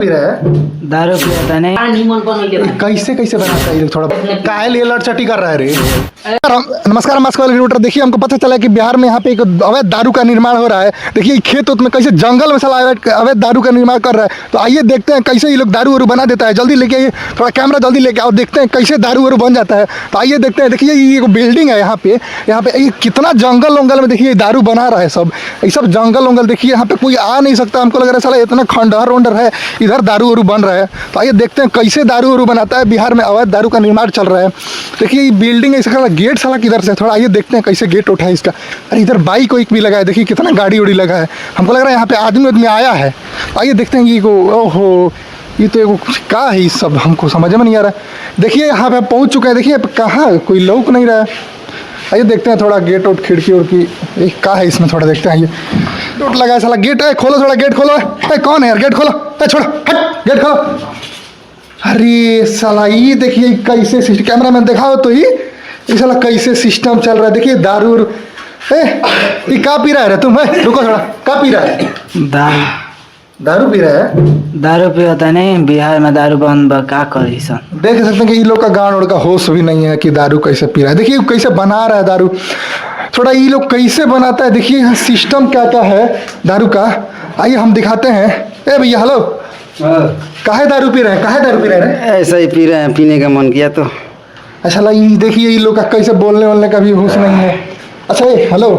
दारू पिया नहीं कैसे कैसे बनाता है ये थोड़ा काहे लिए लड़चटी कर रहा है रे। नमस्कार मास्कल रिपोर्टर। देखिए हमको पता चला कि बिहार में यहाँ पे एक अवैध दारू का निर्माण हो रहा है। देखिए खेत उत में कैसे जंगल में साला अवैध दारू का निर्माण कर रहा है। तो आइए देखते हैं कैसे ये लोग दारू वारू बना देता है। जल्दी लेके आइए, थोड़ा कैमरा जल्दी लेके आओ, देखते हैं कैसे दारू वारू बन जाता है। तो आइए देखते हैं। देखिए ये बिल्डिंग है यहाँ पे ये कितना जंगल वंगल में देखिए दारू बना रहा है सब। ये सब जंगल वंगल देखिए यहाँ पे कोई आ नहीं सकता। हमको लग रहा है साला इतना खंडहर वंडर है, इधर दारू वारू बन रहा है। तो आइए देखते हैं कैसे दारू वारू बनाता है। बिहार में अवैध दारू का निर्माण चल रहा है। देखिए ये बिल्डिंग है, इसका गेट साला किधर से, थोड़ा आइए देखते हैं कैसे गेट उठा है इसका। अरे इधर बाइक वाइक भी लगा है, देखिए कितना गाड़ी उड़ी लगा है। हमको लग रहा है यहाँ पे आदमी आया है। आइए देखते हैं ये ओहो ये तो एगो क्या है, ये सब हमको समझ में नहीं आ रहा है। देखिए यहाँ पे पहुँच चुका है। देखिए कहाँ कोई लोग नहीं रहा है। आइए देखते हैं थोड़ा गेट उठ खिड़की उड़की क्या है इसमें, थोड़ा देखते हैं। ये टूट लगा है साला गेट है, खोलो थोड़ा गेट खोलो। कौन है यार, गेट खोलो, छोड़ो हट गेट खोलो। अरे साला ये देखिए कैसे सिस्टम, कैमरा मैन दिखाओ तो ये साला कैसे सिस्टम चल रहा है। देखिए दारू ये क्या पी रहा है रे तुम? रुको थोड़ा, क्या पी रहा है? दारू पी रहा है? दारू पिया नहीं, बिहार में दारू बंद का करी सन। देख सकते हैं कि ये लोग का गांड उड़ का होश भी नहीं है कि दारू कैसे पी रहा है। देखिए कैसे बना रहा है दारू, थोड़ा ये लोग कैसे बनाता है। देखिए सिस्टम क्या क्या है दारू का। आइए हम दिखाते हैं। ए भैया हेलो, काहे दारू पी रहे हैं? काहे दारू पी रहे हैं? ऐसा ही पी रहे हैं, पीने का मन किया तो। अच्छा ये देखिए ये लोग का कैसे बोलने वोलने का भी होश नहीं है। अच्छा हेलो,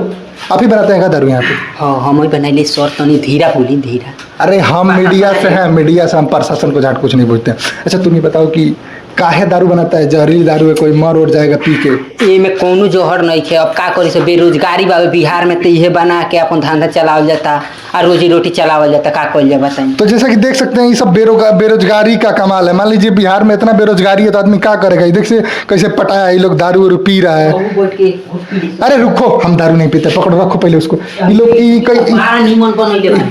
आप ही बनाते हैं क्या दारू यहाँ पे? हाँ हम ही बनाइले सर, तनी धीरा बोली धीरा। अरे हम मीडिया से हैं, मीडिया से हम प्रशासन को झाट कुछ नहीं बोलते हैं। अच्छा तुम ये बताओ कि काहे दारू बनाता है? जहरीली दारू है, कोई मर उड़ जाएगा पी के। ये में कोनो जोहर नहीं है। अब का करी से बेरोजगारी बाबे बिहार में, तो ये बना के अपन धंधा चलावल जाता और रोजी रोटी चलावल जाता। का कइल जाए बताइए? तो जैसा कि देख सकते हैं ये सब बेरोजगारी का कमाल है। मान लीजिए बिहार में इतना बेरोजगारी है तो आदमी क्या करेगा। ये देखिए कैसे पटाया, ये लोग दारू वारू पी रहा है। अरे रुको, हम दारू नहीं पीते, पकड़ो रखो पहले उसको। ये लोग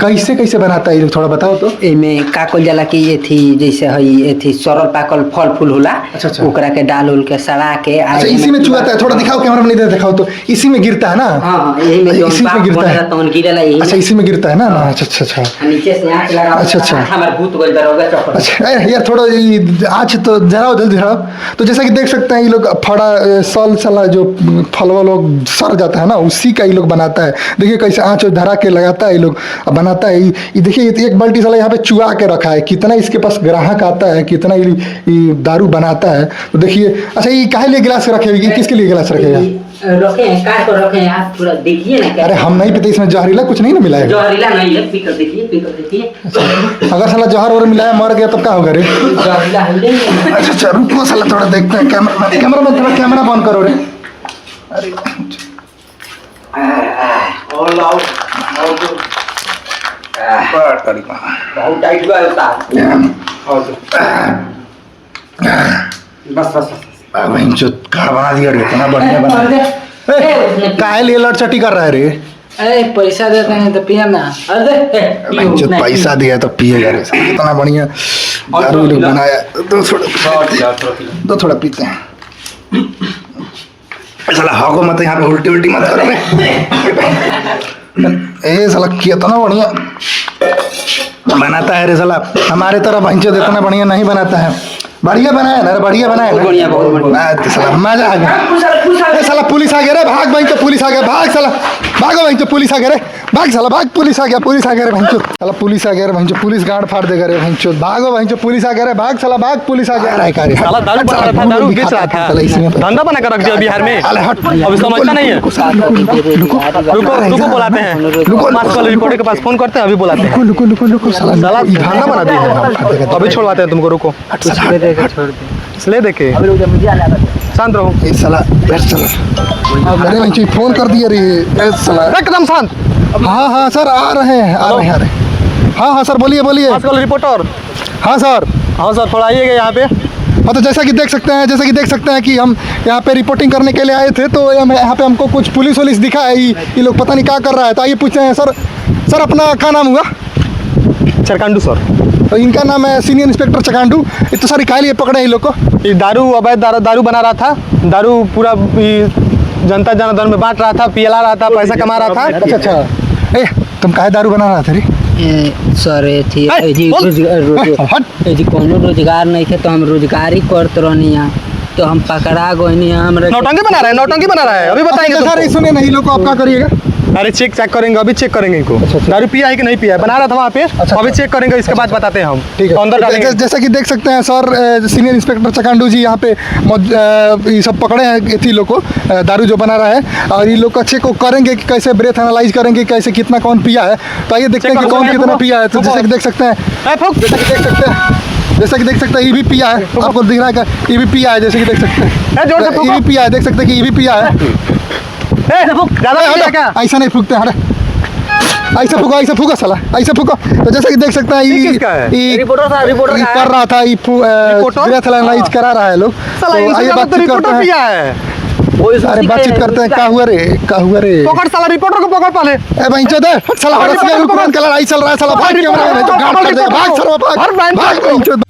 कैसे कैसे बनाता है ये लोग, थोड़ा बताओ तो। एमे का कइल जाला कि ये थी जैसे हई ये थी सरल पाकल फल फूल होला। अच्छा। ओकरा के डाल उल के सड़ा के। अच्छा इसी में चुआता है, थोड़ा दिखाओ कैमरा में, नहीं दिखाओ तो। इसी में गिरता है ना? हाँ यही में इसी में गिरता है। अच्छा इसी में गिरता है ना? अच्छा नीचे से आंच लगा। अच्छा हमार भूत गइल दरोगा चौक। अच्छा यार थोड़ा आँच तो जराओ, जल्दी जराओ। तो जैसा कि देख सकते हैं ये लोग फड़ा सल सला जो फलवा लोग सड़ जाता है ना, उसी का ये लोग बनाता है। देखिए कैसे आँच धरा के लगाता है ये लोग बनाता है। ये देखिए एक बाल्टी साला यहाँ पे चुआ के रखा है। कितना इसके पास ग्राहक आता है, कितना ये दारू बनाता है। तो देखिए अच्छा ये काहे लिए गिलास रखे हुए, किसके लिए गिलास रखे हैं? रखे हैं काट कर रखे हैं, आप थोड़ा देखिए ना। अरे हम नहीं पीते, इसमें जहरीला कुछ नहीं ना मिला है? जहरीला नहीं है, पीकर देखिए। अगर साला जहर और मिलाया मर गया तब क्या होगा रे? जहरीला है नहीं। अच्छा रुको साला थोड़ा देखते हैं। कैमरा में थोड़ा कैमरा बंद करो रे। अरे और लाओ बहुत टाइट हुआ होता। बस कहा बना दिया रे, इतना बढ़िया बना। काहे लिए लड़चटी कर रहा है रे? अरे पैसा देते हैं तो पिया ना। जो पैसा दिया तो पिएगा रे। इतना बढ़िया दारू लोग बनाया तो थोड़ा पीते हैं। साला हाको मत यहाँ पे, उल्टी मत करो रे। साला कितना बढ़िया बनाता है रे साला। हमारे तरफ भैंचो इतना बढ़िया नहीं बनाता है। बढ़िया बनाया ना, बढ़िया बनाया ना। बढ़िया बहुत बढ़िया। साला मजा आ गया। साला पुलिस आ गया रे, भाग भाई तो पुलिस आ गया, भाग साला, भागो भाई तो पुलिस आ गया रे, भाग साला भाग, पुलिस आ गया रे भाई। साला पुलिस आ गया रे भाई, पुलिस गांड फाड़ देगा रे भाई। भागो भाई, पुलिस आ गया रे, भाग साला भाग, पुलिस आ गया रे। साला दारू बना रहा था, दारू बेच रहा था, धंधा बना कर रख दिया बिहार में। अब समझता नहीं है। रुको बुलाते हैं, रिपोर्टर के पास फोन करते हैं, अभी बुलाते हैं। रुको साला धंधा बना दिया, अभी छोड़वाते हैं तुमको। रुको ले देखे, शांत रहो। साला अरे भाई फोन कर दिया रे साला, एकदम शांत। हाँ सर आ रहे हैं। हाँ सर बोलिए। रिपोर्टर। हाँ सर थोड़ा आइएगा यहाँ पे। हाँ तो जैसा कि देख सकते हैं कि हम यहाँ पे रिपोर्टिंग करने के लिए आए थे। तो यहाँ पे हमको कुछ पुलिस दिखा है। ये लोग पता नहीं क्या कर रहा है। तो आइए पूछते हैं। सर अपना क्या नाम हुआ? चरकांडू सर। तो इनका नाम है सीनियर इंस्पेक्टर चकांडू। तो सर काहे लिए पकड़े हैं इन लोग को? ये दारू अवैध दारू बना रहा था। दारू पूरा जनता जनार्दन में बांट रहा था, पिला रहा था, पैसा कमा रहा था। अच्छा तुम काहे दारू बना रहा था रे? सर थी ए, जी बोल। हट। जी कोनो रोजगार नहीं थे तो हम रोजगारी करते रहनी है तो हम पकड़ा गई हमरा नौटंकी बना रहा है, नौटंकी बना रहा है, अभी बताएंगे सर तुमको। सुनिए नहीं लोग को आप क्या करिएगा? अरे चेक करेंगे, अभी चेक करेंगे इनको दारू पिया है कि नहीं पिया है, बना रहा था वहाँ पे, अभी चेक करेंगे, इसके बाद बताते हैं हम। ठीक तो अंदर है डालेंगे। जैसा कि देख सकते हैं सर सीनियर इंस्पेक्टर चकांडू जी यहाँ पे ये सब पकड़े हैं थी लोग को दारू जो बना रहा है और ये लोग का चेक को करेंगे कि कैसे ब्रेथ एनालाइज करेंगे कैसे कितना कौन पिया है। तो आइए देखते हैं कि चेक कौन करो, कितना फूको, पिया है। तो फूको। जैसे कि देख सकते हैं ए, फूक। जैसा कि देख सकते हैं ये भी पिया है, आपको दिख रहा है ये भी पिया है, जैसे कि देख सकते हैं ए, जोर से ये फूको। भी पिया है, देख सकते हैं कि ये भी पिया है। ए, ज़्यादा पिया है क्या? ऐसा नहीं फूकते हैं, ऐसा फूका साला, ऐसा फूको। तो जैसा कि देख सकते हैं ये किसका है? रिपोर्टर साहब, रिपोर्टर ये का कर रहा था ये रिपोर्टर? ब्रेथ एनालाइज करा रहा है लोग। साला तो इनसे आइए ज़्यादा तो बातचीत रिपोर्टर करते हैं। पिया है। अरे बातचीत करते हैं, क्या हुआ रे पकड़ साला रिपोर्टर को पकड़ पहले। ए भाई चल दे साला, हमारा सीआई हुकूमत का लड़ाई चल रहा है साला, भाग कैमरा में, जो गार्ड कर देगा, भाग साला, भाग भाग भाई चल।